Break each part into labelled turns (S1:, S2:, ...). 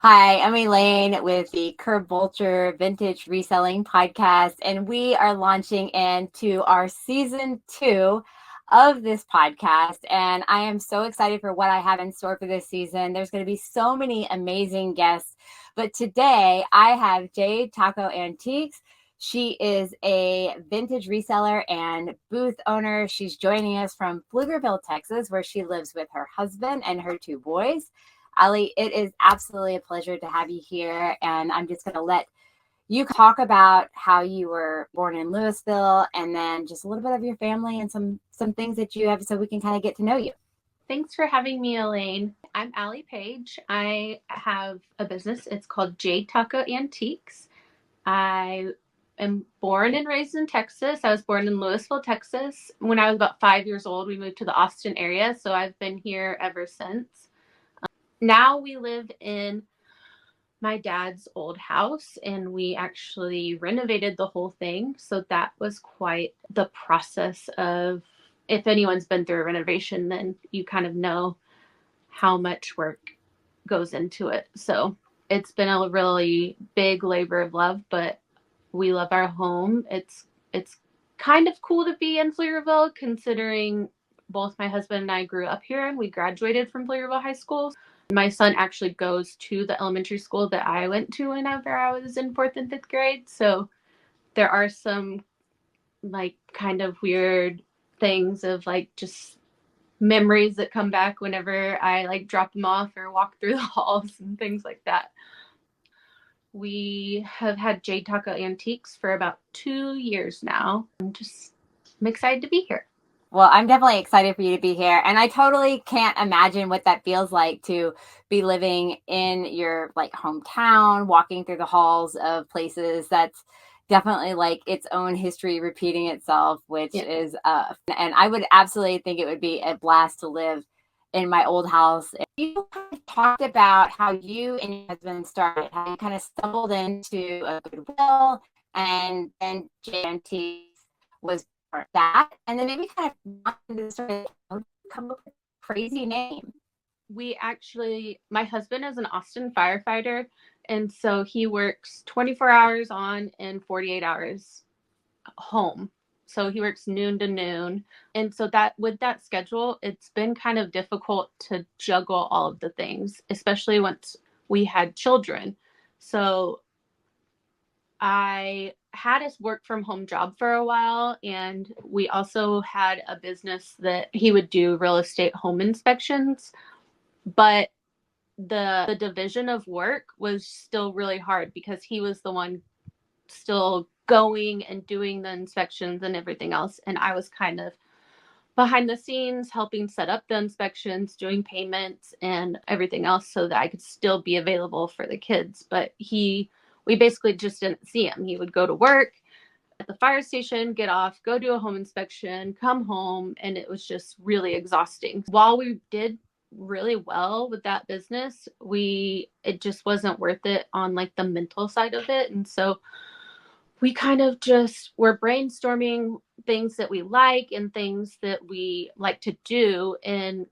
S1: Hi, I'm Elaine with the Vulture Vintage Reselling Podcast, and we are launching into our season 2 of this podcast. And I am so excited for what I have in store for this season. There's going to be so many amazing guests, but today I have Jade Taco Antiques. She is a vintage reseller and booth owner. She's joining us from Pflugerville, Texas, where she lives with her husband and her 2 boys. Ali, it is absolutely a pleasure to have you here. And I'm just going to let you talk about how you were born in Louisville and then just a little bit of your family and some things that you have so we can kind of get to know you.
S2: Thanks for having me, Elaine. I'm Allie Page. I have a business. It's called Jade Taco Antiques. I am born and raised in Texas. I was born in Louisville, Texas. When I was about 5 years old, we moved to the Austin area, so I've been here ever since. Now we live in my dad's old house, and we actually renovated the whole thing. So that was quite the process of, if anyone's been through a renovation, then you kind of know how much work goes into it. So it's been a really big labor of love, but we love our home. It's kind of cool to be in Pflugerville, considering both my husband and I grew up here and we graduated from Pflugerville High School. My son actually goes to the elementary school that I went to whenever I was in 4th and 5th grade. So there are some like kind of weird things of like just memories that come back whenever I like drop them off or walk through the halls and things like that. We have had Jade Taco Antiques for about 2 years now. I'm excited to be here.
S1: Well, I'm definitely excited for you to be here. And I totally can't imagine what that feels like to be living in your like hometown, walking through the halls of places that's definitely like its own history repeating itself, which
S2: Yeah.
S1: is and I would absolutely think it would be a blast to live in my old house. You kind of talked about how you and your husband started, how you kind of stumbled into a Goodwill and then JNT was that, and then maybe kind of sort of come up with a crazy name.
S2: My husband is an Austin firefighter, and so he works 24 hours on and 48 hours home. So he works noon to noon. And so that with that schedule, it's been kind of difficult to juggle all of the things, especially once we had children. So I had a work from home job for a while, and we also had a business that he would do real estate home inspections, but the division of work was still really hard because he was the one still going and doing the inspections and everything else, and I was kind of behind the scenes helping set up the inspections, doing payments and everything else so that I could still be available for the kids. But we basically just didn't see him. He would go to work at the fire station, get off, go do a home inspection, come home, and it was just really exhausting. While we did really well with that business, it just wasn't worth it on like the mental side of it. And so we kind of just were brainstorming things that we like and things that we like to do, and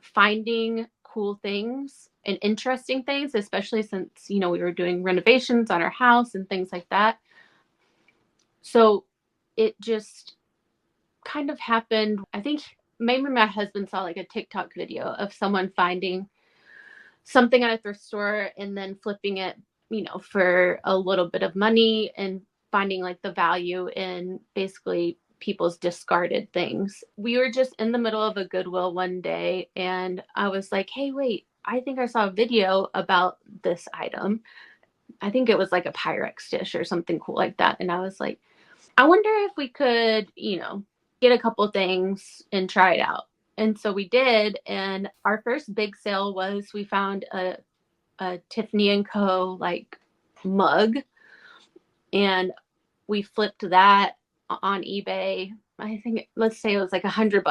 S2: finding cool things and interesting things, especially since, we were doing renovations on our house and things like that. So it just kind of happened. I think maybe my husband saw like a TikTok video of someone finding something at a thrift store and then flipping it, for a little bit of money, and finding like the value in basically people's discarded things. We were just in the middle of a Goodwill one day, and I was like, hey, wait, I think I saw a video about this item. I think it was like a Pyrex dish or something cool like that. And I was like, I wonder if we could, get a couple things and try it out. And so we did. And our first big sale was we found a Tiffany and Co. like mug, and we flipped that on eBay. I think let's say it was like $100,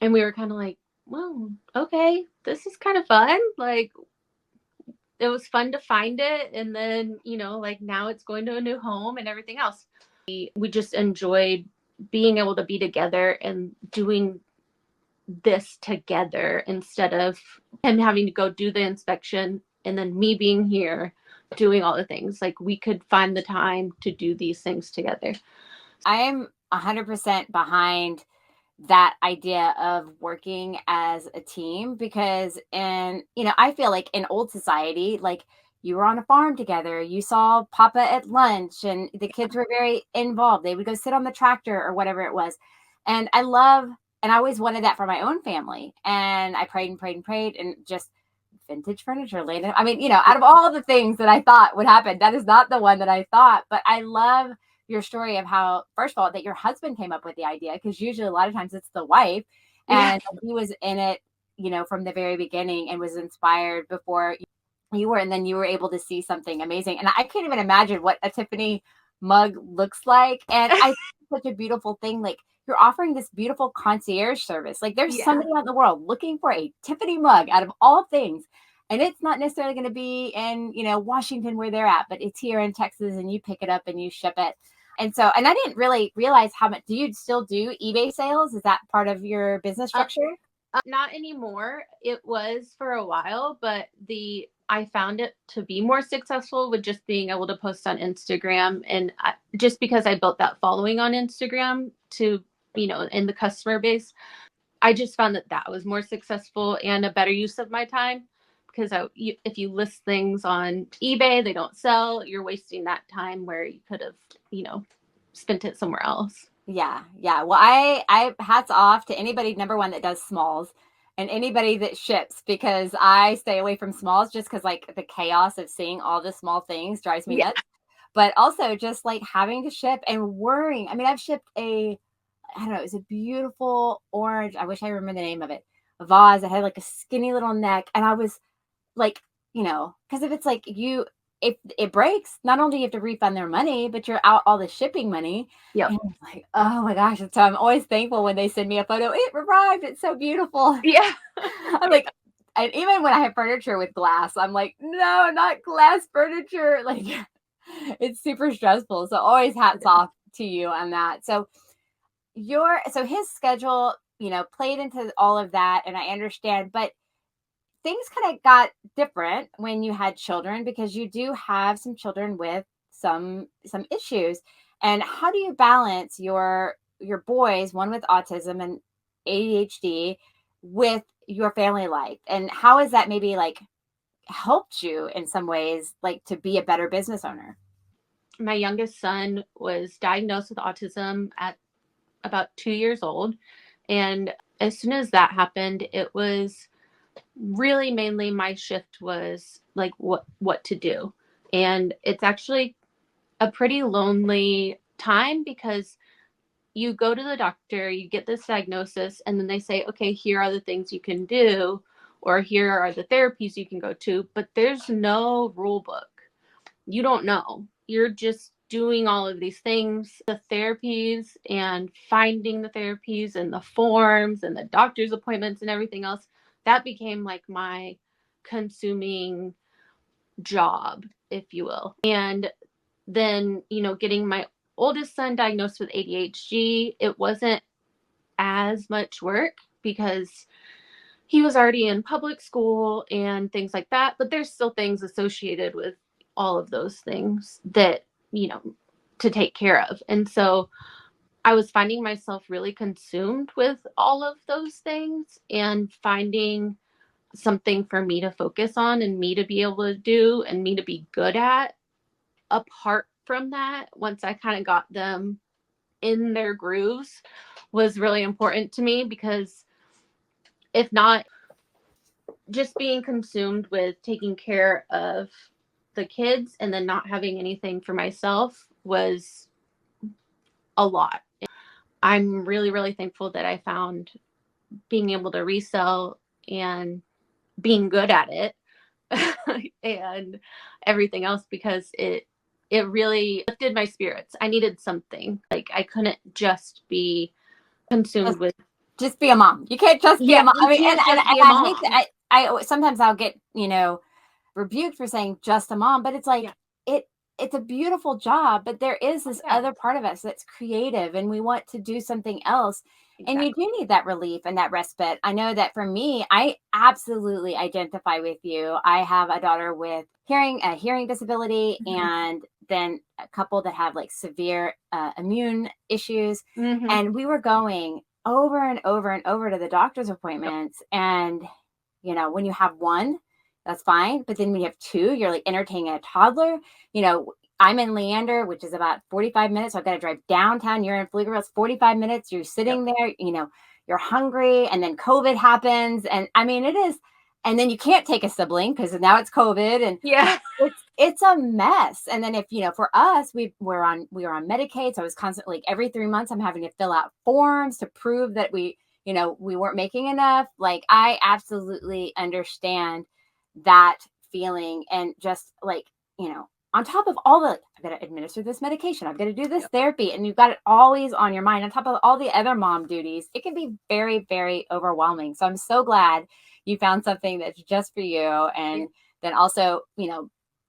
S2: and we were kind of like, well, okay, this is kind of fun. Like, it was fun to find it, and then like now it's going to a new home and everything else. We just enjoyed being able to be together and doing this together instead of him having to go do the inspection and then me being here doing all the things. Like, we could find the time to do these things together.
S1: I'm 100% behind that idea of working as a team, because I feel like in old society, like, you were on a farm together, you saw Papa at lunch, and the kids were very involved. They would go sit on the tractor or whatever it was. And I always wanted that for my own family. And I prayed and prayed and prayed, and just vintage furniture later. I mean, out of all the things that I thought would happen, that is not the one that I thought. But I love your story of how, first of all, that your husband came up with the idea, because usually a lot of times it's the wife, and he was in it, from the very beginning, and was inspired before you were, and then you were able to see something amazing. And I can't even imagine what a Tiffany mug looks like. And I think it's such a beautiful thing. Like, you're offering this beautiful concierge service. Like, there's somebody out in the world looking for a Tiffany mug out of all things. And it's not necessarily going to be in, Washington where they're at, but it's here in Texas, and you pick it up and you ship it. And I didn't really realize how much. Do you still do eBay sales? Is that part of your business structure?
S2: Not anymore. It was for a while, but I found it to be more successful with just being able to post on Instagram. And just because I built that following on Instagram to, in the customer base, I just found that was more successful and a better use of my time, because if you list things on eBay, they don't sell. You're wasting that time where you could have, spent it somewhere else.
S1: Yeah. Well, I hats off to anybody, number one, that does smalls, and anybody that ships, because I stay away from smalls just because, like, the chaos of seeing all the small things drives me nuts. But also just like having to ship and worrying. I mean, I've shipped I don't know, it was a beautiful orange, I wish I remember the name of it, a vase that had like a skinny little neck. And I was like, because if it's like if it breaks, not only do you have to refund their money, but you're out all the shipping money.
S2: Yep.
S1: And it's like, oh my gosh. And so I'm always thankful when they send me a photo. It arrived. It's so beautiful.
S2: Yeah.
S1: I'm like, and even when I have furniture with glass, I'm like, no, not glass furniture. Like, it's super stressful. So always hats off to you on that. So his schedule, played into all of that. And I understand, but things kind of got different when you had children, because you do have some children with some issues. And how do you balance your boys, one with autism and ADHD, with your family life? And how has that maybe like helped you in some ways, like, to be a better business owner?
S2: My youngest son was diagnosed with autism at about 2 years old. And as soon as that happened, it was really mainly my shift was like what to do. And it's actually a pretty lonely time, because you go to the doctor, you get this diagnosis, and then they say, okay, here are the things you can do, or here are the therapies you can go to, but there's no rule book. You don't know. You're just doing all of these things, the therapies, and finding the therapies and the forms and the doctor's appointments and everything else. That became like my consuming job, if you will. And then, getting my oldest son diagnosed with ADHD, it wasn't as much work because he was already in public school and things like that. But there's still things associated with all of those things that, to take care of. And so I was finding myself really consumed with all of those things, and finding something for me to focus on and me to be able to do and me to be good at apart from that, once I kind of got them in their grooves, was really important to me. Because if not, just being consumed with taking care of the kids and then not having anything for myself was a lot. I'm really, really thankful that I found being able to resell and being good at it and everything else, because it really lifted my spirits. I needed something. Like, I couldn't just be consumed with
S1: just be a mom. You can't just be a mom. I mean, and I hate that. I sometimes I'll get rebuked for saying just a mom, but it's like it's a beautiful job, but there is this
S2: Yeah,
S1: other part of us that's creative and we want to do something else. And you
S2: exactly.
S1: do need that relief and that respite. I know that for me, I absolutely identify with you. I have a daughter with a hearing disability,
S2: Mhm.
S1: and then a couple that have like severe immune issues.
S2: Mhm.
S1: And we were going over and over and over to the doctor's
S2: Yep.
S1: appointments. And, when you have one, that's fine. But then when you have two, you're like entertaining a toddler. I'm in Leander, which is about 45 minutes. So I've got to drive downtown. You're in Pflugerville, it's there. Minutes. You're
S2: Yep.
S1: sitting there, you're hungry. And then COVID happens. And I mean, it is. And then you can't take a sibling because now it's COVID. And
S2: Yeah.
S1: it's a mess. And then if, for us, we were on Medicaid. So I was constantly, like, every 3 months, I'm having to fill out forms to prove that we weren't making enough. Like, I absolutely understand that feeling. And just like, on top of all the, I've got to administer this medication, I've got to do this
S2: Yep.
S1: therapy, and you've got it always on your mind, on top of all the other mom duties, it can be very, very overwhelming. So I'm so glad you found something that's just for you.
S2: Yeah.
S1: And then also,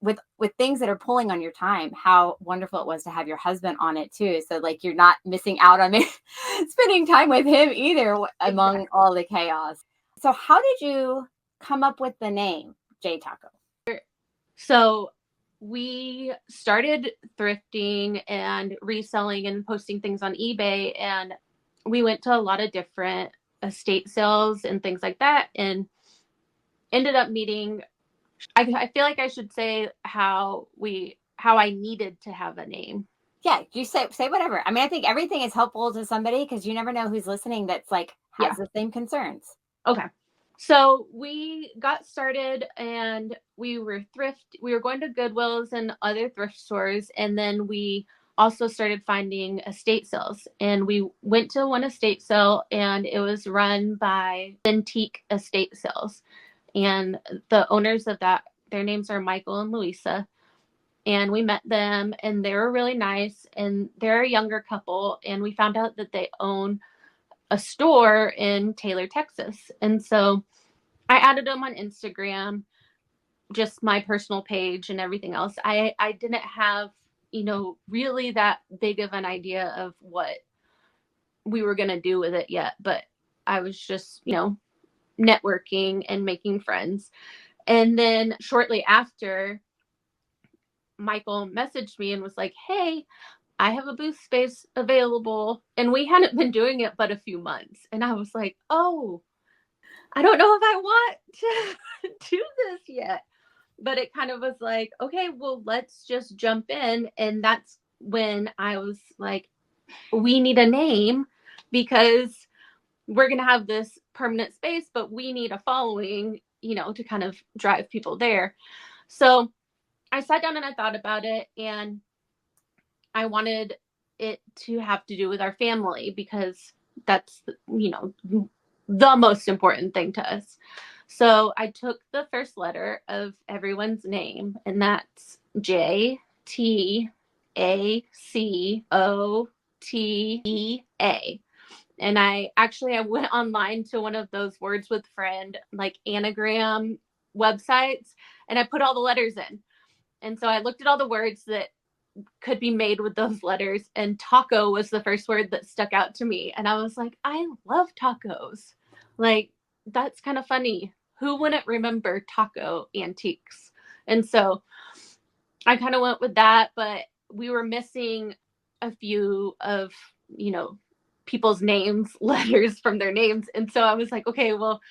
S1: with things that are pulling on your time, how wonderful it was to have your husband on it too. So like you're not missing out on it, spending time with him either among
S2: Exactly.
S1: all the chaos. So how did you come up with the name Jade Taco?
S2: So we started thrifting and reselling and posting things on eBay, and we went to a lot of different estate sales and things like that, and ended up meeting. I feel like I should say how I needed to have a name.
S1: Yeah, you say whatever. I mean, I think everything is helpful to somebody because you never know who's listening that's like has
S2: Yeah.
S1: the same concerns.
S2: Okay. So we got started and we were going to Goodwills and other thrift stores, and then we also started finding estate sales. And we went to one estate sale, and it was run by Antique Estate Sales. And the owners of that, their names are Michael and Louisa. And we met them, and they were really nice, and they're a younger couple, and we found out that they own a store in Taylor, Texas. And so I added them on Instagram, just my personal page and everything else. I didn't have, really that big of an idea of what we were going to do with it yet, but I was just, networking and making friends. And then shortly after, Michael messaged me and was like, "Hey, I have a booth space available." And we hadn't been doing it but a few months. And I was like, "Oh, I don't know if I want to do this yet." But it kind of was like, okay, well, let's just jump in. And that's when I was like, we need a name because we're going to have this permanent space, but we need a following, to kind of drive people there. So I sat down and I thought about it, and I wanted it to have to do with our family because that's, the most important thing to us. So I took the first letter of everyone's name, and that's JTACOTEA. And I went online to one of those Words with Friend like anagram websites, and I put all the letters in. And so I looked at all the words that could be made with those letters, and taco was the first word that stuck out to me. And I was like, I love tacos. Like, that's kind of funny. Who wouldn't remember Taco Antiques? And so I kind of went with that, but we were missing a few of, people's names, letters from their names. And so I was like, okay, well,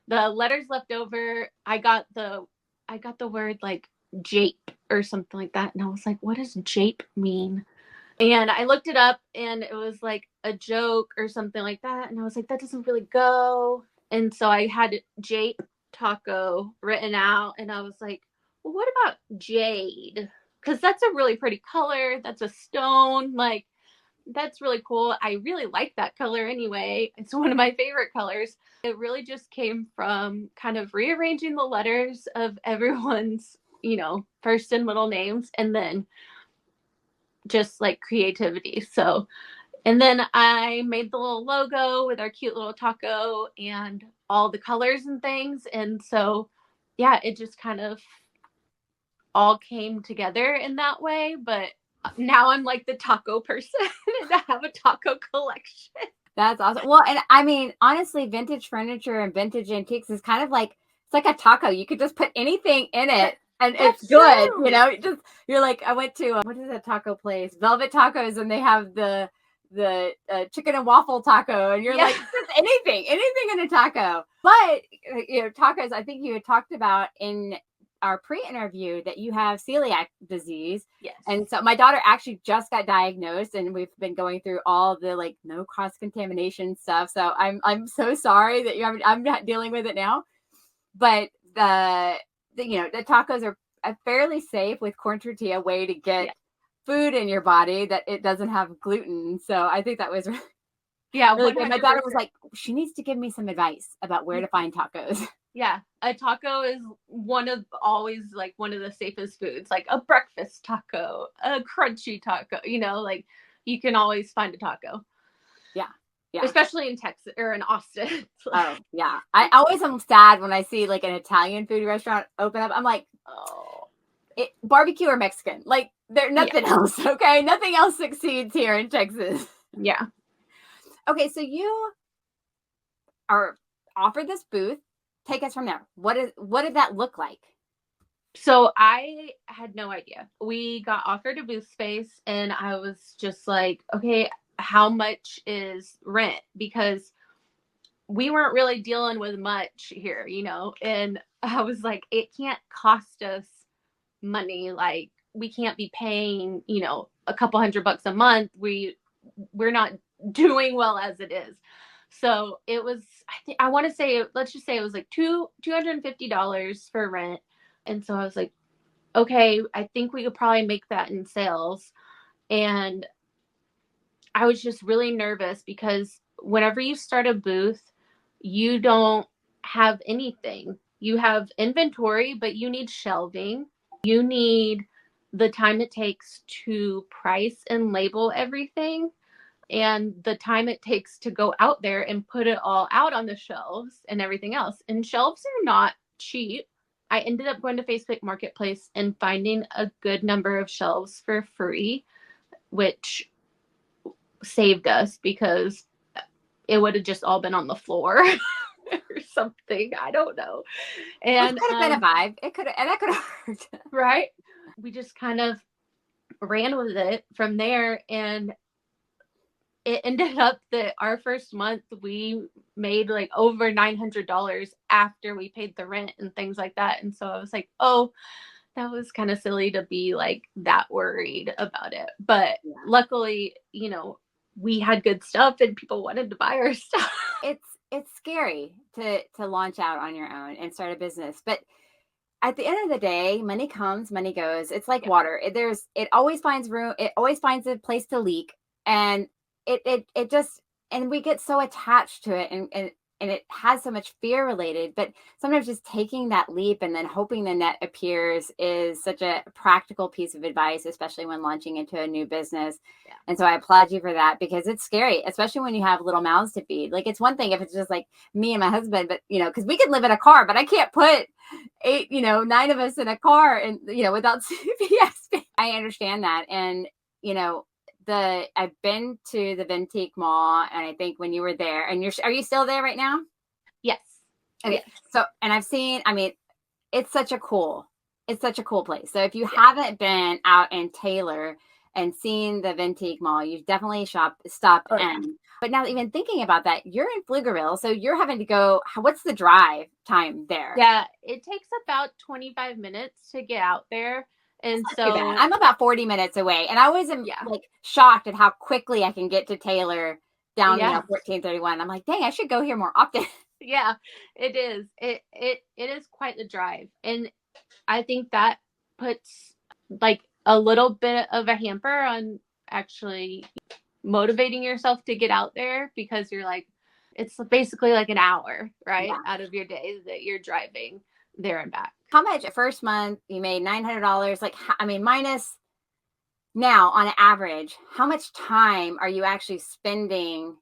S2: the letters left over, I got the word like jape or something like that. And I was like, what does jape mean? And I looked it up, and it was like a joke or something like that. And I was like, that doesn't really go. And so I had jape taco written out, and I was like, well, what about jade? Because that's a really pretty color. That's a stone. Like, that's really cool. I really like that color anyway. It's one of my favorite colors. It really just came from kind of rearranging the letters of everyone's, first and middle names, and then just like creativity. So, and then I made the little logo with our cute little taco and all the colors and things. And so, yeah, it just kind of all came together in that way. But now I'm like the taco person and I have a taco collection.
S1: That's awesome. Well, and I mean, honestly, vintage furniture and vintage antiques is kind of like, it's like a taco. You could just put anything in it and it's good.
S2: True.
S1: You know, you're like, I went to, what is that taco place? Velvet Tacos, and they have the chicken and waffle taco, and you're like, just anything in a taco. But, tacos, I think you had talked about in our pre-interview that you have celiac disease.
S2: Yes.
S1: And so my daughter actually just got diagnosed, and we've been going through all the like no cross contamination stuff. So I'm so sorry that I'm not dealing with it now. But the tacos are a fairly safe with corn tortilla way to get food in your body that it doesn't have gluten. So I think that was really good. My daughter was like, she needs to give me some advice about where to find tacos.
S2: Yeah, a taco is always like one of the safest foods, like a breakfast taco, a crunchy taco, like you can always find a taco.
S1: Yeah. Yeah.
S2: Especially in Texas or in Austin.
S1: Oh, yeah. I always am sad when I see like an Italian food restaurant open up. I'm like, oh, barbecue or Mexican. Like there's nothing else, okay? Nothing else succeeds here in Texas.
S2: Yeah.
S1: Okay, so you are offered this booth. Take us from there. What did that look like?
S2: So I had no idea. We got offered a booth space and I was just like, okay, how much is rent? Because we weren't really dealing with much here, and I was like, it can't cost us money. Like we can't be paying, a couple $100 a month. We're not doing well as it is. So it was, I want to say, let's just say it was like $250 for rent. And so I was like, okay, I think we could probably make that in sales. And I was just really nervous because whenever you start a booth, you don't have anything. You have inventory, but you need shelving. You need the time it takes to price and label everything, and the time it takes to go out there and put it all out on the shelves and everything else. And shelves are not cheap. I ended up going to Facebook Marketplace and finding a good number of shelves for free, which saved us because it would have just all been on the floor or something. I don't know. And
S1: it could have been a vibe. That could have hurt.
S2: Right. We just kind of ran with it from there, and it ended up that our first month we made like over $900 after we paid the rent and things like that. And so I was like, oh, that was kind of silly to be like that worried about it. But luckily, we had good stuff and people wanted to buy our stuff.
S1: It's scary to launch out on your own and start a business. But at the end of the day, money comes, money goes. It's like water. It always finds room. It always finds a place to leak. And it just, and we get so attached to it and it has so much fear related, but sometimes just taking that leap and then hoping the net appears is such a practical piece of advice, especially when launching into a new business. Yeah. And so I applaud you for that because it's scary, especially when you have little mouths to feed. Like it's one thing if it's just like me and my husband, but because we could live in a car, but I can't put 9 of us in a car and without CPS. I understand that. And I've been to the Vintique Mall, and I think when you were there, and are you still there right now?
S2: Yes.
S1: Okay. Yes. So, and I've seen, it's such a cool place. So if you haven't been out in Taylor and seen the Vintique Mall, you definitely stop in. But now even thinking about that, you're in Pflugerville, so you're having to go, what's the drive time there?
S2: Yeah, it takes about 25 minutes to get out there. And so
S1: I'm about 40 minutes away, and I always am like shocked at how quickly I can get to Taylor down 1431. I'm like, dang, I should go here more often.
S2: Yeah, it is. It is quite the drive, and I think that puts like a little bit of a hamper on actually motivating yourself to get out there because you're like, it's basically like an hour, right, out of your day that you're driving there and back.
S1: How much first month you made $900? Like, minus now on an average, how much time are you actually spending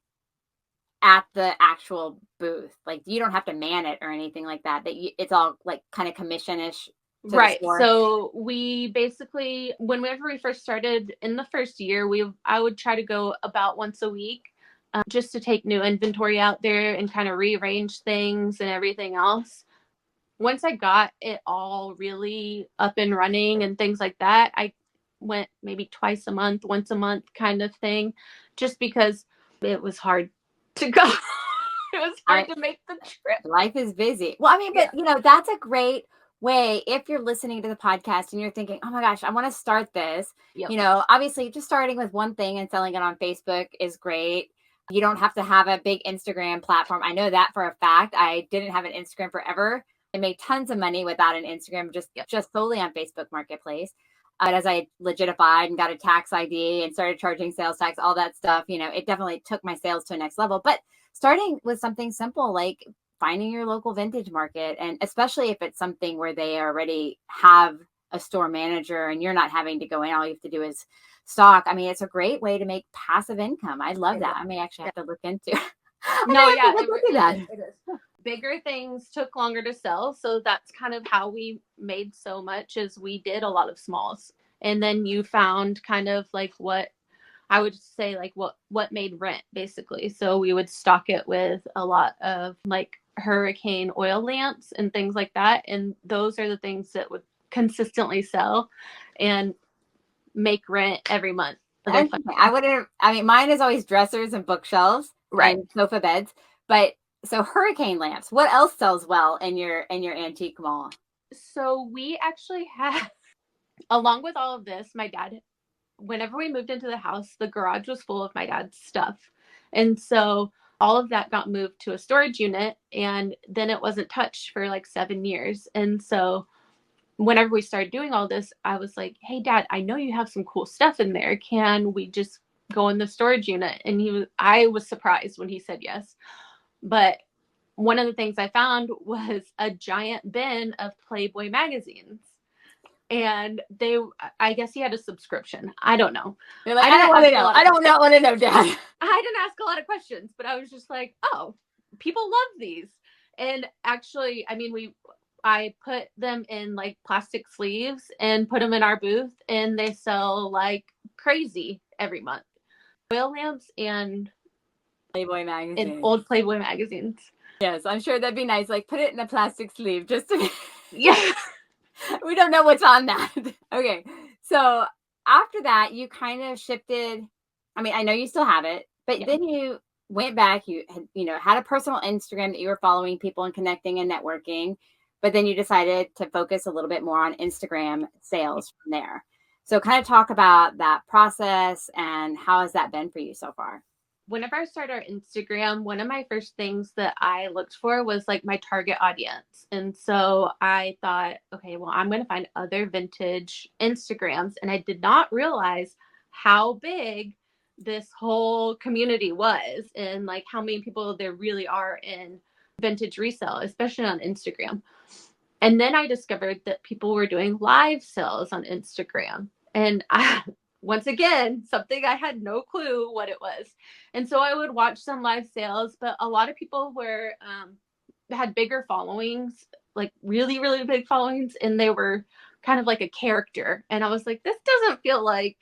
S1: at the actual booth? Like, you don't have to man it or anything like that. It's all like kind of commission-ish. to the
S2: Right.
S1: store?
S2: So we basically, whenever we first started in the first year, I would try to go about once a week, just to take new inventory out there and kind of rearrange things and everything else. Once I got it all really up and running and things like that, I went maybe twice a month, once a month kind of thing, just because it was hard to go. It was hard
S1: I
S2: to make the trip.
S1: Life is busy. Well, I mean,
S2: Yeah.
S1: but that's a great way if you're listening to the podcast and you're thinking, oh my gosh, I want to start this.
S2: Yep.
S1: Obviously, just starting with one thing and selling it on Facebook is great. You don't have to have a big Instagram platform. I know that for a fact. I didn't have an Instagram forever. I made tons of money without an Instagram, just solely on Facebook Marketplace. But as I legitified and got a tax ID and started charging sales tax, all that stuff, it definitely took my sales to a next level. But starting with something simple like finding your local vintage market, and especially if it's something where they already have a store manager and you're not having to go in, all you have to do is stock. I mean, it's a great way to make passive income. I love that. I may actually have to look into
S2: No, yeah,
S1: that.
S2: it is. Bigger things took longer to sell, so that's kind of how we made so much. Is we did a lot of smalls, and then you found kind of like what I would say, like what made rent basically. So we would stock it with a lot of like hurricane oil lamps and things like that, and those are the things that would consistently sell and make rent every month.
S1: I wouldn't. I mean, mine is always dressers and bookshelves
S2: Right.
S1: and sofa beds. But so hurricane lamps. What else sells well in your antique mall?
S2: So we actually have, along with all of this, my dad, whenever we moved into the house, the garage was full of my dad's stuff. And so all of that got moved to a storage unit, and then it wasn't touched for like 7 years. And so whenever we started doing all this, I was like, hey, Dad, I know you have some cool stuff in there. Can we just go in the storage unit? And I was surprised when he said yes. But one of the things I found was a giant bin of Playboy magazines. And I guess he had a subscription. I don't know.
S1: You're like, I don't want to know. I don't want to know, Dad.
S2: I didn't ask a lot of questions, but I was just like, oh, people love these. And actually, I mean, I put them in like plastic sleeves and put them in our booth, and they sell like crazy every month. Oil lamps and
S1: Playboy magazines.
S2: and old Playboy magazines.
S1: Yes, I'm sure that'd be nice. Like put it in a plastic sleeve just to
S2: Yeah.
S1: We don't know what's on that. Okay. So after that, you kind of shifted. I mean, I know you still have it, but then you went back, you had a personal Instagram that you were following people and connecting and networking, but then you decided to focus a little bit more on Instagram sales from there. So kind of talk about that process and how has that been for you so far?
S2: Whenever I started our Instagram, one of my first things that I looked for was like my target audience. And so I thought, okay, well, I'm going to find other vintage Instagrams. And I did not realize how big this whole community was and like how many people there really are in vintage resale, especially on Instagram. And then I discovered that people were doing live sales on Instagram. And once again, something I had no clue what it was. And so I would watch some live sales, but a lot of people had bigger followings, like really, really big followings, and they were kind of like a character. And I was like, this doesn't feel like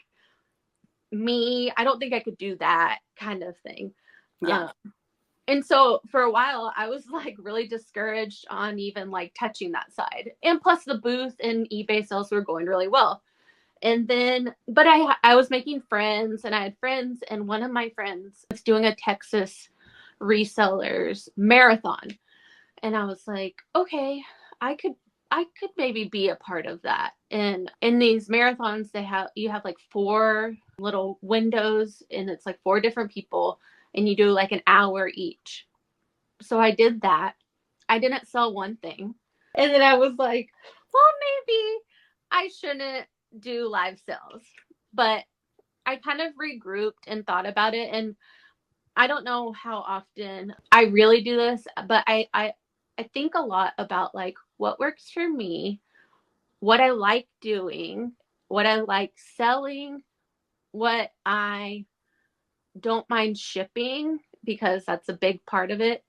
S2: me. I don't think I could do that kind of thing.
S1: Yeah.
S2: And so for a while, I was like really discouraged on even like touching that side. And plus the booth and eBay sales were going really well. And then, but I was making friends and I had friends, and one of my friends was doing a Texas resellers marathon. And I was like, okay, I could maybe be a part of that. And in these marathons, you have like 4 little windows, and it's like 4 different people, and you do like an hour each. So I did that. I didn't sell one thing. And then I was like, well, maybe I shouldn't do live sales. But I kind of regrouped and thought about it. And I don't know how often I really do this, but I think a lot about like what works for me, what I like doing, what I like selling, what I don't mind shipping, because that's a big part of it.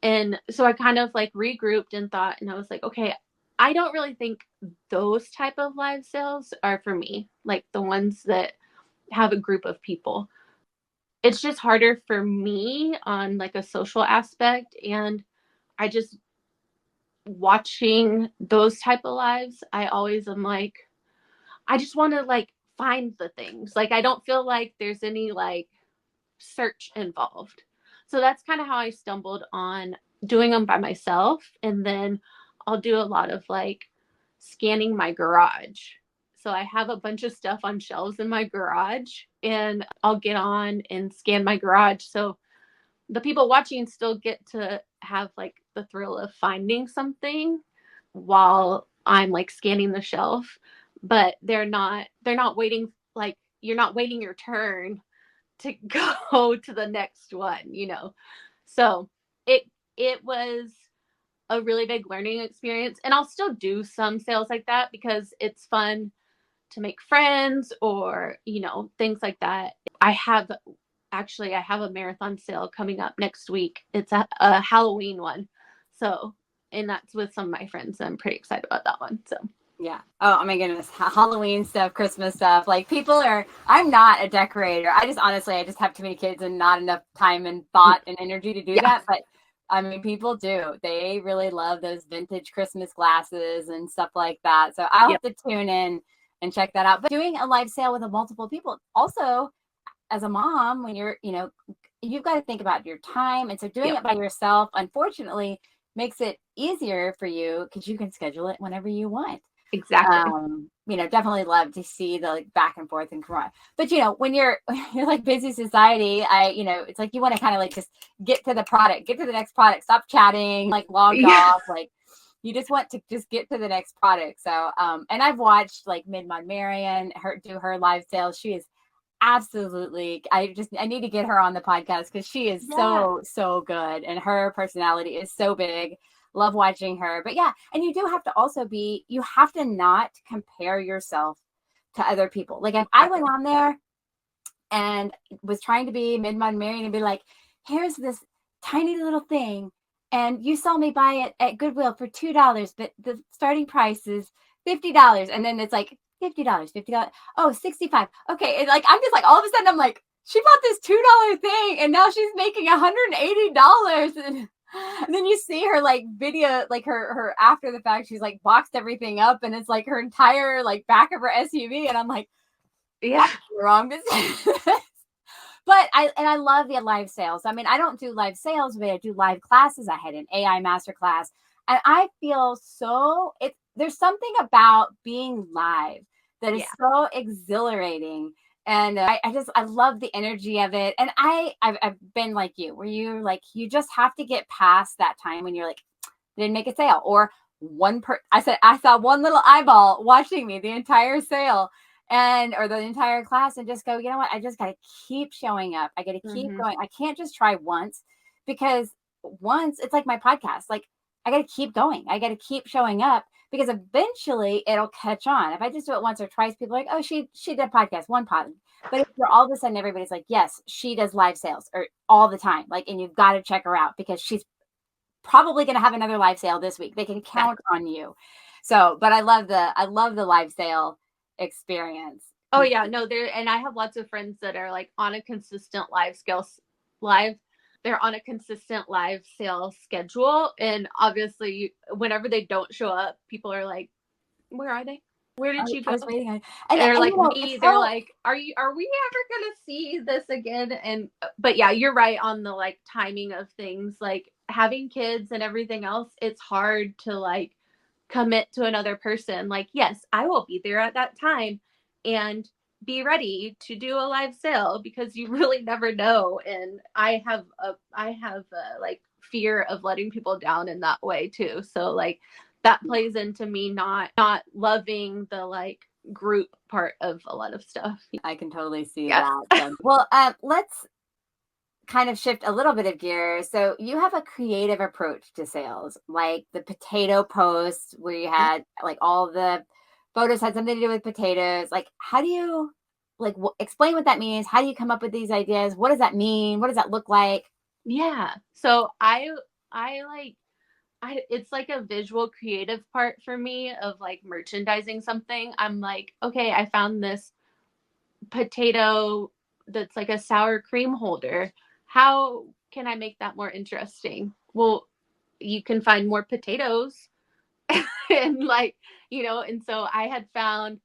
S2: And so I kind of like regrouped and thought, and I was like, okay, I don't really think those type of live sales are for me, like the ones that have a group of people. It's just harder for me on like a social aspect, and I just watching those type of lives, I always am like, I just want to like find the things. Like I don't feel like there's any like search involved. So that's kind of how I stumbled on doing them by myself. And then I'll do a lot of like scanning my garage. So I have a bunch of stuff on shelves in my garage, and I'll get on and scan my garage. So the people watching still get to have like the thrill of finding something while I'm like scanning the shelf, but they're not waiting, like you're not waiting your turn to go to the next one, you know. So it was a really big learning experience, and I'll still do some sales like that because it's fun to make friends or, you know, things like that. I have a marathon sale coming up next week. It's a Halloween one. So, and that's with some of my friends. I'm pretty excited about that one. So,
S1: Yeah. Oh my goodness. Halloween stuff, Christmas stuff. Like I'm not a decorator. I just have too many kids and not enough time and thought and energy to do
S2: yeah.
S1: that. But I mean, people do. They really love those vintage Christmas glasses and stuff like that. So I'll
S2: Yep.
S1: have to tune in and check that out. But doing a live sale with multiple people also, as a mom, when you've got to think about your time. And so doing
S2: Yep.
S1: it by yourself, unfortunately, makes it easier for you because you can schedule it whenever you want.
S2: Exactly.
S1: Definitely love to see the like back and forth and come. But when you're like busy society, it's like you want to kind of like just get to the product, get to the next product, stop chatting, like log
S2: Yeah.
S1: off, like you just want to just get to the next product. So, and I've watched like Mid-Mod Marion do her live sales. She is absolutely, I need to get her on the podcast because she is
S2: Yeah.
S1: so good, and her personality is so big. Love watching her. But yeah, and you do have to also you have to not compare yourself to other people. Like if I went
S2: Exactly.
S1: on there and was trying to be Mid-Mod Marion and be like, here's this tiny little thing, and you saw me buy it at Goodwill for $2, but the starting price is $50. And then it's like $50, $50. Oh, 65. Okay. And like, I'm just like, all of a sudden I'm like, she bought this $2 thing and now she's making $180. And then you see her like video, like her after the fact, she's like boxed everything up and it's like her entire like back of her SUV. And I'm like,
S2: Yeah.
S1: wrong business. But I love the live sales. I mean, I don't do live sales, but I do live classes. I had an AI master class, and I feel there's something about being live that is
S2: Yeah.
S1: so exhilarating. And I love the energy of it. And I've been like you, where you just have to get past that time when you're like, didn't make a sale, or I saw one little eyeball watching me the entire sale or the entire class, and just go, you know what? I just got to keep showing up. I got to keep
S2: Mm-hmm.
S1: going. I can't just try once, because once it's like my podcast. Like I got to keep going. I got to keep showing up, because eventually it'll catch on. If I just do it once or twice, people are like, oh, she did a podcast, one pod. But if you're all of a sudden everybody's like, yes, she does live sales or all the time. Like, and you've got to check her out because she's probably going to have another live sale this week. They can count on you. So, but I love the live sale experience.
S2: Oh yeah, no, and I have lots of friends that are like on a consistent live. They're on a consistent live sale schedule, and obviously, whenever they don't show up, people are like, "Where are they? Where did she
S1: I
S2: go?"
S1: was waiting on,
S2: And they're like
S1: it's
S2: me. They're
S1: so,
S2: like, "Are we ever gonna see this again?" And but yeah, you're right on the like timing of things. Like having kids and everything else, it's hard to like commit to another person. Like, yes, I will be there at that time and be ready to do a live sale, because you really never know. And I have a like fear of letting people down in that way too. So like that plays into me not loving the like group part of a lot of stuff.
S1: I can totally see
S2: Yeah.
S1: that. So, well, let's kind of shift a little bit of gear. So you have a creative approach to sales, like the potato post where you had like all the photos had something to do with potatoes. Like, how do you explain what that means? How do you come up with these ideas? What does that mean? What does that look like?
S2: Yeah. So I like it's like a visual creative part for me of like merchandising something. I'm like, okay, I found this potato that's like a sour cream holder. How can I make that more interesting? Well, you can find more potatoes and like, and so I had found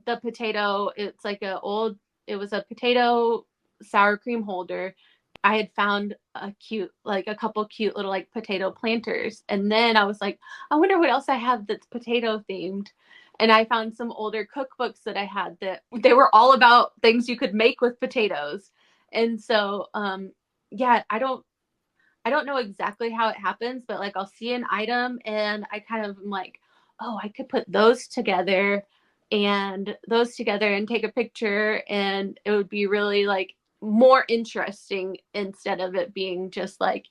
S2: the potato, it's like it was a potato sour cream holder. I had found a couple cute little like potato planters. And then I was like, I wonder what else I have that's potato themed. And I found some older cookbooks that I had that they were all about things you could make with potatoes. And so, yeah, I don't know exactly how it happens, but like I'll see an item and I kind of am like, oh, I could put those together and take a picture, and it would be really like more interesting instead of it being just like,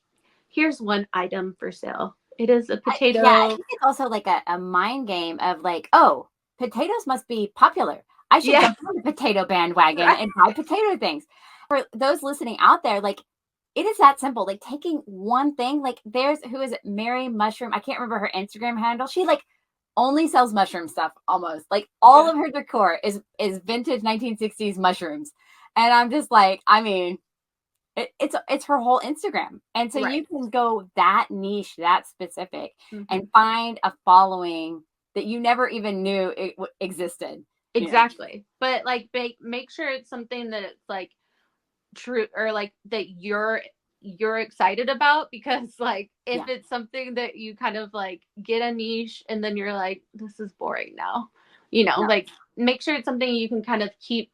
S2: here's one item for sale. It is a
S1: Yeah, I
S2: potato.
S1: think it's also like a mind game of like, oh, potatoes must be popular. I should
S2: Yeah.
S1: jump on the potato bandwagon
S2: Right.
S1: and buy potato things. For those listening out there, like it is that simple. Like taking one thing, like there's who is it, Mary Mushroom? I can't remember her Instagram handle. She like only sells mushroom stuff almost. Like all
S2: Yeah.
S1: of her decor is vintage 1960s mushrooms. And I'm just like, I mean, it's her whole Instagram. And so
S2: Right.
S1: you can go that niche, that specific, and
S2: Mm-hmm.
S1: find a following that you never even knew existed. You know,
S2: Exactly. But like make sure it's something that it's like true, or like that you're excited about, because like if
S1: yeah,
S2: it's something that you kind of like get a niche and then you're like, this is boring now,
S1: no.
S2: like make sure it's something you can kind of keep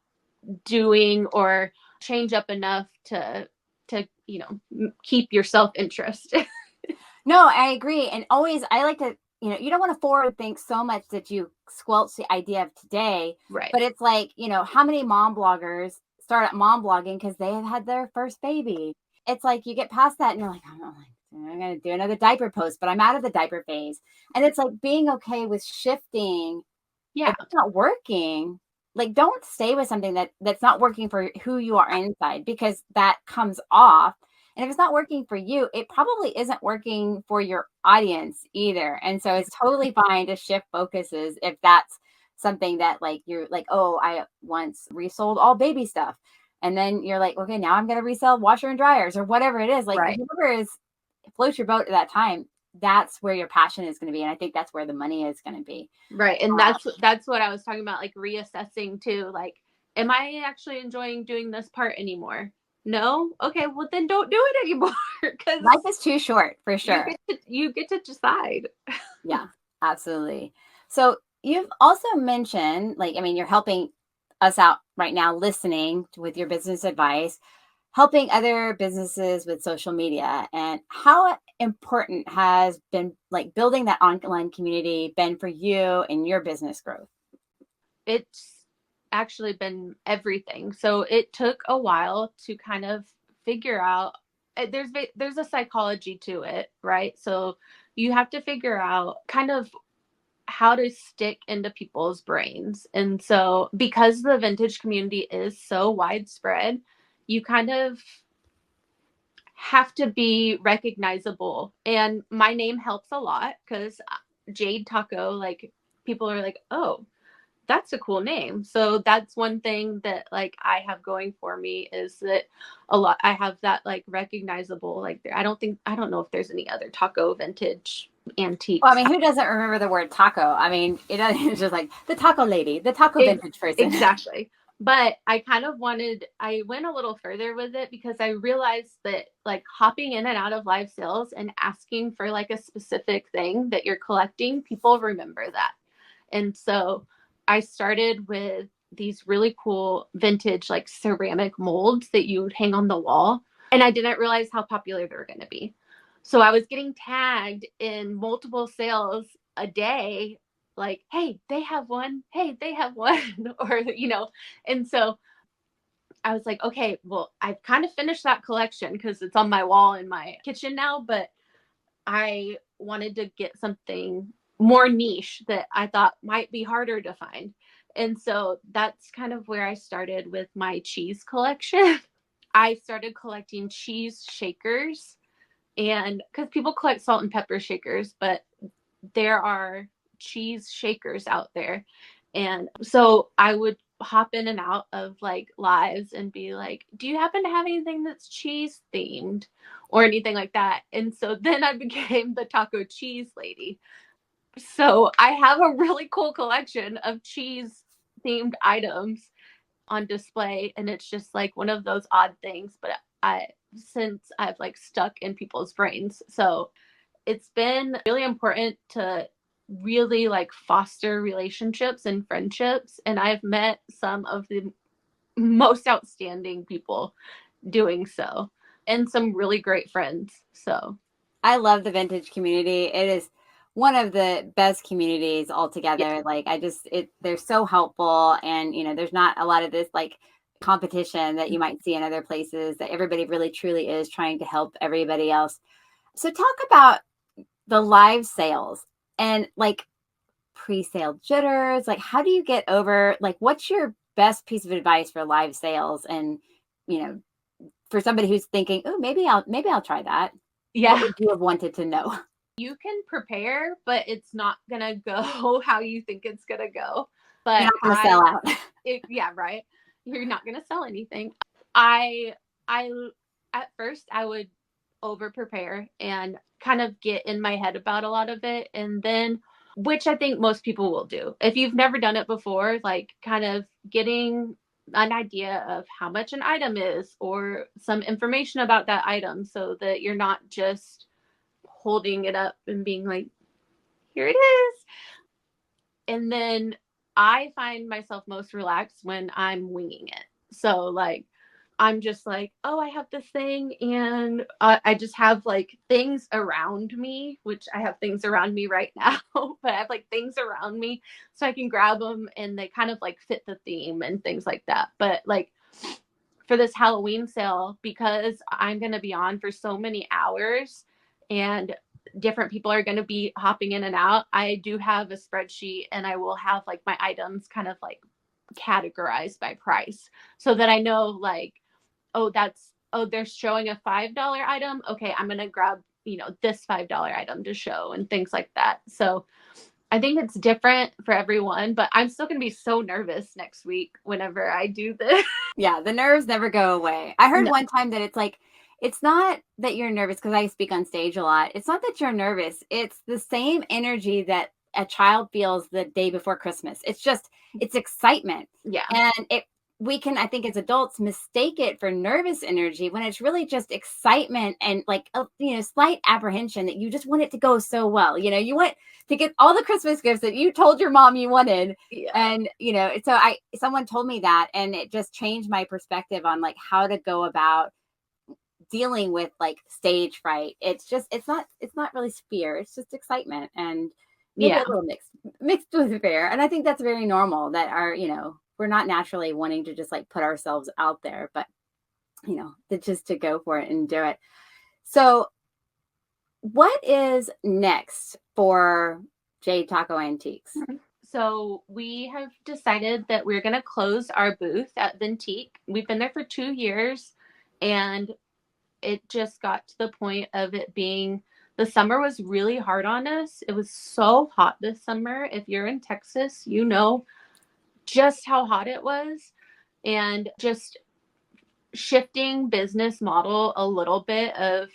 S2: doing or change up enough to keep yourself interest.
S1: No, I agree. And always, I like to, you don't want to forward think so much that you squelch the idea of today.
S2: Right.
S1: But it's like, how many mom bloggers start at mom blogging because they have had their first baby? It's like you get past that and you're like, I'm going to do another diaper post, but I'm out of the diaper phase. And it's like being okay with shifting.
S2: Yeah.
S1: If it's not working, like don't stay with something that's not working for who you are inside, because that comes off. And if it's not working for you, it probably isn't working for your audience either. And so it's totally fine to shift focuses if that's something that like you're like, oh, I once resold all baby stuff. And then you're like, okay, now I'm going to resell washer and dryers or whatever it is. Like
S2: Right.
S1: whoever is floats your boat at that time, that's where your passion is going to be. And I think that's where the money is going to be.
S2: Right. And that's what I was talking about, like reassessing too. Like, am I actually enjoying doing this part anymore? No? Okay, well then don't do it anymore. Because
S1: Life is too short for sure.
S2: you get to decide.
S1: Yeah, absolutely. So you've also mentioned, like, I mean, you're helping us out right now, listening with your business advice, helping other businesses with social media. And how important has been like building that online community been for you and your business growth?
S2: It's actually been everything. So it took a while to kind of figure out, there's a psychology to it, right? So you have to figure out kind of how to stick into people's brains. And so because the vintage community is so widespread, you kind of have to be recognizable. And my name helps a lot because Jade Taco, like people are like, oh, that's a cool name. So that's one thing that like I have going for me, is that I have that like recognizable, like I don't know if there's any other taco vintage
S1: Well, I
S2: antiques.
S1: mean, who doesn't remember the word taco? I mean, it's just like the taco lady, the taco
S2: Ex-
S1: vintage person.
S2: exactly. But I went a little further with it because I realized that like hopping in and out of live sales and asking for like a specific thing that you're collecting, people remember that. And so I started with these really cool vintage like ceramic molds that you would hang on the wall. And I didn't realize how popular they were going to be. So I was getting tagged in multiple sales a day, like, hey, they have one. Hey, they have one. Or, and so I was like, okay, well, I've kind of finished that collection because it's on my wall in my kitchen now, but I wanted to get something more niche that I thought might be harder to find. And so that's kind of where I started with my cheese collection. I started collecting cheese shakers And because people collect salt and pepper shakers, but there are cheese shakers out there. And so I would hop in and out of like lives and be like, do you happen to have anything that's cheese themed or anything like that? And so then I became the taco cheese lady. So I have a really cool collection of cheese themed items on display, and it's just like one of those odd things, but I since I've like stuck in people's brains. So it's been really important to really like foster relationships and friendships, and I've met some of the most outstanding people doing so, and some really great friends. So
S1: I love the vintage community. It is one of the best communities altogether.
S2: yeah.
S1: Like they're so helpful, and there's not a lot of this like competition that you might see in other places, that everybody really truly is trying to help everybody else. So talk about the live sales and like pre-sale jitters. Like, how do you get over, like, what's your best piece of advice for live sales? And, for somebody who's thinking, oh, maybe I'll try that. What
S2: Yeah.
S1: would you have wanted to know?
S2: You can prepare, but it's not gonna go how you think it's gonna go.
S1: You're
S2: But
S1: not going to sell out.
S2: yeah, right. You're not gonna sell anything. I, I, at first I would over prepare and kind of get in my head about a lot of it, and then, which I think most people will do. If you've never done it before, like kind of getting an idea of how much an item is or some information about that item so that you're not just holding it up and being like, here it is. And then I find myself most relaxed when I'm winging it. So, like, I'm just like, oh, I have this thing, and I just have like things around me, which I have things around me right now, but I have like things around me so I can grab them and they kind of like fit the theme and things like that. But like for this Halloween sale, because I'm going to be on for so many hours and different people are going to be hopping in and out, I do have a spreadsheet and I will have like my items kind of like categorized by price so that I know like, they're showing a $5 item. Okay, I'm going to grab, this $5 item to show and things like that. So I think it's different for everyone, but I'm still going to be so nervous next week whenever I do this.
S1: Yeah, the nerves never go away. I heard
S2: No.
S1: one time that it's like, it's not that you're nervous, because I speak on stage a lot. It's not that you're nervous. It's the same energy that a child feels the day before Christmas. It's excitement.
S2: Yeah.
S1: And I think as adults, mistake it for nervous energy when it's really just excitement and like, slight apprehension that you just want it to go so well. You want to get all the Christmas gifts that you told your mom you wanted.
S2: Yeah.
S1: And, so someone told me that, and it just changed my perspective on like how to go about dealing with like stage fright. It's not really fear. It's just excitement, and maybe
S2: Yeah.
S1: a little mixed with fear. And I think that's very normal, that we're not naturally wanting to just like put ourselves out there, but just to go for it and do it. So what is next for Jade Taco Antiques?
S2: So we have decided that we're going to close our booth at Vintique. We've been there for 2 years, and it just got to the point of it being, the summer was really hard on us. It was so hot this summer. If you're in Texas, you know just how hot it was. And just shifting business model a little bit of,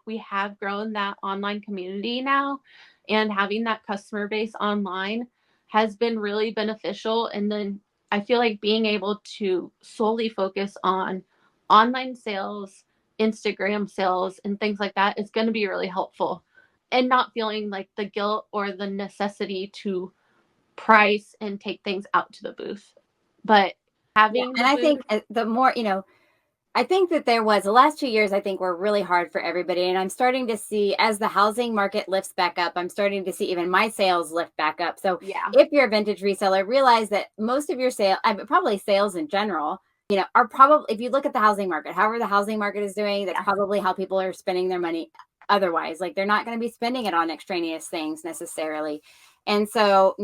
S2: we have grown that online community now, and having that customer base online has been really beneficial. And then I feel like being able to solely focus on online sales, Instagram sales, and things like that is going to be really helpful, and not feeling like the guilt or the necessity to price and take things out to the booth. But having
S1: And I think the more, I think that the last 2 years, I think were really hard for everybody. And I'm starting to see, as the housing market lifts back up, I'm starting to see even my sales lift back up. So
S2: yeah.
S1: if you're a vintage reseller, realize that most of your probably sales in general, are probably, if you look at the housing market, however the housing market is doing, that's probably how people are spending their money. Otherwise, like, they're not going to be spending it on extraneous things necessarily. And so,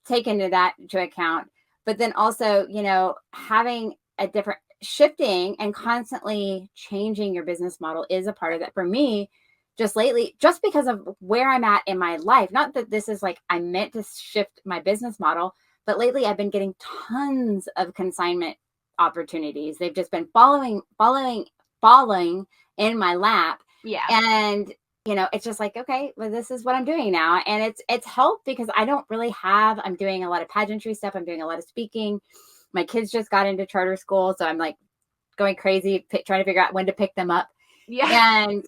S1: take into that into account. But then also, having a different, shifting and constantly changing your business model is a part of that. For me, just lately, just because of where I'm at in my life, not that this is like I meant to shift my business model, but lately I've been getting tons of consignment opportunities. They've just been falling in my lap.
S2: Yeah.
S1: And it's just like, okay, well, this is what I'm doing now. And it's helped because I don't really have, I'm doing a lot of pageantry stuff. I'm doing a lot of speaking. My kids just got into charter school. So I'm like going crazy, trying to figure out when to pick them up.
S2: Yeah.
S1: And,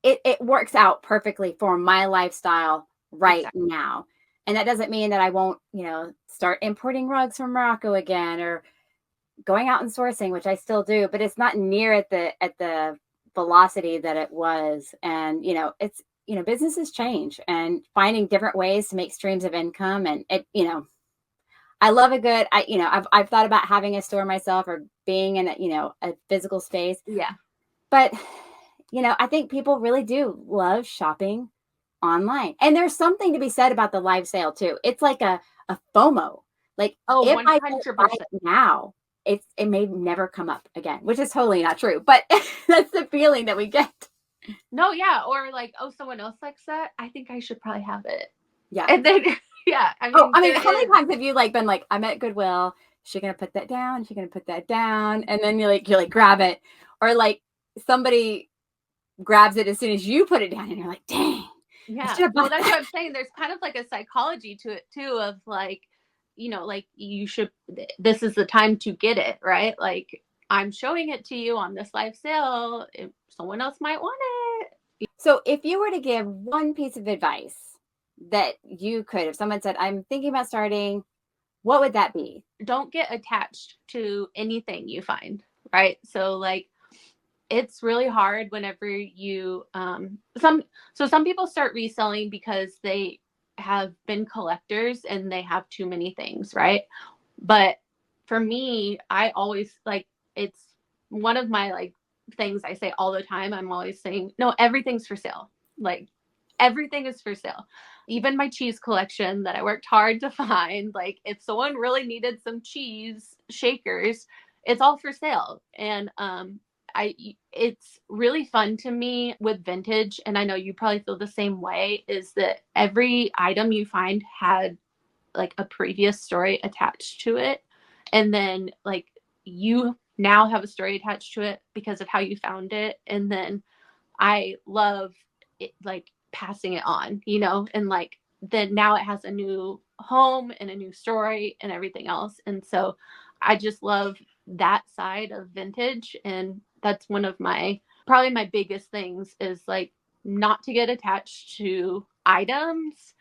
S1: it works out perfectly for my lifestyle right now. And that doesn't mean that I won't, start importing rugs from Morocco again, or going out and sourcing, which I still do, but it's not near at the velocity that it was. And, it's, businesses change, and finding different ways to make streams of income. And I love a good, I've thought about having a store myself, or being in a physical space.
S2: Yeah.
S1: But, I think people really do love shopping online. And there's something to be said about the live sale too. It's like a FOMO. Like, if I don't buy
S2: 100%.
S1: it now, it may never come up again, which is totally not true. But that's the feeling that we get.
S2: No, yeah. Or like, oh, someone else likes that. I think I should probably have it.
S1: Yeah.
S2: And then, yeah. I mean,
S1: how many times have you like been like, I'm at Goodwill. Is she gonna put that down? Is she gonna put that down? And then you're like, grab it, or like somebody grabs it as soon as you put it down, and you're like, dang.
S2: Yeah. Well, that's what I'm saying. There's kind of like a psychology to it too, of like, like this is the time to get it, right? Like, I'm showing it to you on this live sale. If someone else might want it.
S1: So if you were to give one piece of advice that you could, if someone said, I'm thinking about starting, what would that be?
S2: Don't get attached to anything you find, right? So like, it's really hard whenever you some people start reselling because they have been collectors and they have too many things, right? But for me, I always like, it's one of my like things I say all the time. I'm always saying, no, everything's for sale. Like, everything is for sale. Even my cheese collection that I worked hard to find, like, if someone really needed some cheese shakers, it's all for sale. And it's really fun to me with vintage, and I know you probably feel the same way, is that every item you find had like a previous story attached to it. And then like, you now have a story attached to it because of how you found it. And then I love it, like passing it on, and like then now it has a new home and a new story and everything else. And so I just love that side of vintage. And that's one of probably my biggest things, is like not to get attached to items,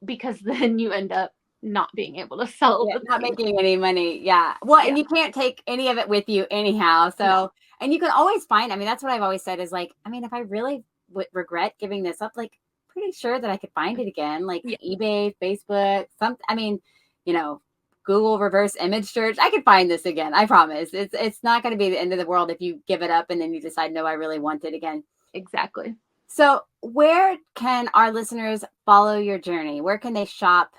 S2: because then you end up not being able to sell
S1: not making any money. Yeah. Well, and you can't take any of it with you anyhow. So, no. And you can always find, that's what I've always said is like, if I really would regret giving this up, like, pretty sure that I could find it again, like eBay, Facebook, Google reverse image search. I could find this again. I promise. It's not going to be the end of the world if you give it up and then you decide, no, I really want it again.
S2: Exactly.
S1: So where can our listeners follow your journey? Where can they shop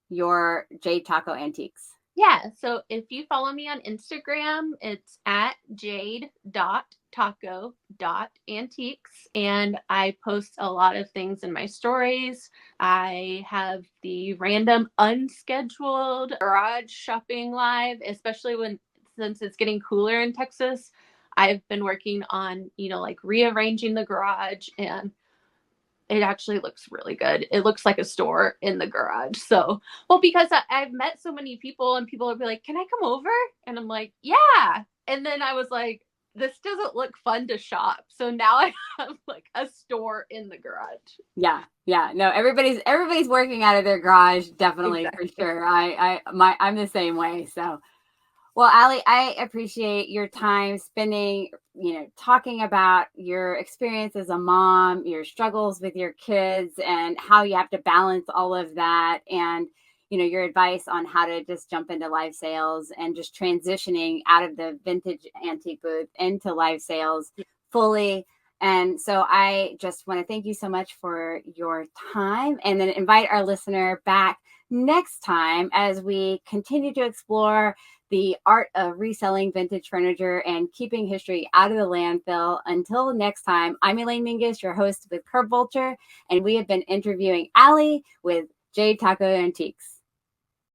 S1: your Jade Taco Antiques?
S2: Yeah. So if you follow me on Instagram, it's at jade.taco.antiques. And I post a lot of things in my stories. I have the random unscheduled garage shopping live, especially since it's getting cooler in Texas. I've been working on, like rearranging the garage, and it actually looks really good. It looks like a store in the garage. So, well, because I've met so many people, and people will be like, can I come over? And I'm like, yeah. And then I was like, this doesn't look fun to shop. So now I have like a store in the garage.
S1: Yeah. Yeah. No, everybody's working out of their garage. Definitely. Exactly. For sure. I'm the same way. So, well, Allie, I appreciate your time spending, talking about your experience as a mom, your struggles with your kids, and how you have to balance all of that, and, your advice on how to just jump into live sales and just transitioning out of the vintage antique booth into live sales fully. And so I just want to thank you so much for your time, and then invite our listener back next time as we continue to explore the art of reselling vintage furniture and keeping history out of the landfill. Until next time, I'm Elaine Mingus, your host with Vulture, and we have been interviewing Allie with Jade Taco Antiques.